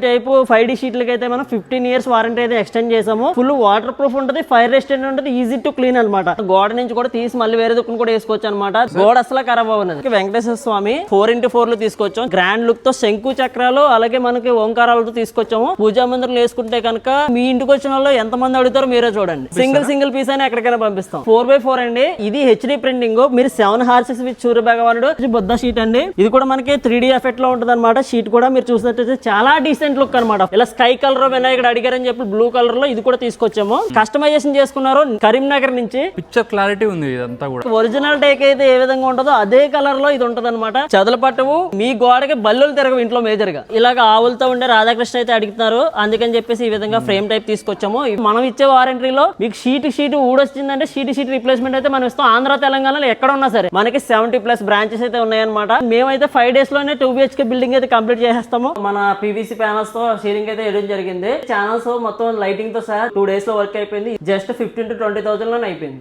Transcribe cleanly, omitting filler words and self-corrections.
Type 5D షీట్లకి అయితే మనం 15 years warranty అయితే ఎక్స్టెండ్ చేసాము. ఫుల్ వాటర్ ప్రూఫ్ ఉంటుంది, ఫైర్ రెసిస్టెంట్ ఉంటుంది, ఈజీ టు క్లీన్ అనమాట. గోడ నుంచి కూడా తీసి మళ్ళీ వేరే దుక్కును కూడా వేసుకోవచ్చు అనమాట. గోడ అసలు ఖరాబ్ అవ్వదు. వెంకటేశ్వర స్వామి 4x4 తీసుకొచ్చాం. గ్రాండ్ లుక్ తో శంకు చక్రాలు అలాగే మనకి ఓంకారాలతో తీసుకొచ్చాము. పూజా మందిరం వేసుకుంటే కనుక మీ ఇంటికి వచ్చిన వాళ్ళు ఎంత మంది అడుగుతారో మీరే చూడండి. సింగిల్ పీస్ అని ఎక్కడికైనా పంపిస్తాం. 4x4 అండి. ఇది హెచ్డి ప్రింటింగ్. మీరు 7 హార్సెస్ విత్ సూర్య భగవానుడు బుద్ధ షీట్ అండి. ఇది కూడా మనకి 3D ఎఫెక్ట్ లో ఉంటుంది అనమాట. షీట్ కూడా మీరు చూసినట్టయితే చాలా డీసెంట్ లుక్ అనమాట. ఇలా స్కై కలర్ వినాయకుడు అడిగారని చెప్పి బ్లూ కలర్ లో ఇది కూడా తీసుకొచ్చాము. కస్టమైజేషన్ చేసుకున్నారు కరీంనగర్ నుంచి. పిక్చర్ క్లారిటీ ఉంది ఇదంతా కూడా. ఒరిజినల్ టేక్ అయితే ఏ విధంగా ఉంటుందో అదే కలర్ లో ఇది ఉంటది అనమాట. చదల పట్టవు, మీ గోడకి బల్లులు తిరగవు ఇంట్లో మేజర్ గా. ఇలాగ ఆవులతో ఉండే రాధాకృష్ణ అయితే అడుగుతున్నారు, అందుకని చెప్పేసి ఈ విధంగా ఫ్రేమ్ టైప్ తీసుకొచ్చాము. మనం ఇచ్చే వారంటీలో మీకు షీట్ ఊడొచ్చిందంటే షీట్ రీప్లేస్మెంట్ అయితే మనం ఇస్తాం. ఆంధ్ర తెలంగాణలో ఎక్కడ ఉన్నా సరే మనకి 70+ బ్రాంచెస్ అయితే ఉన్నాయన్నమాట. మేమైతే 5 days లోనే 2 BHK బిల్డింగ్ అయితే కంప్లీట్ చేసేస్తాము. మన PVC ప్యానల్స్ తో సీలింగ్ అయితే వేయడం జరిగింది. ఛానల్స్ మొత్తం లైటింగ్ తో సహా 2 days లో వర్క్ అయిపోయింది. జస్ట్ 15,000 to 20,000 లోనే అయిపోయింది.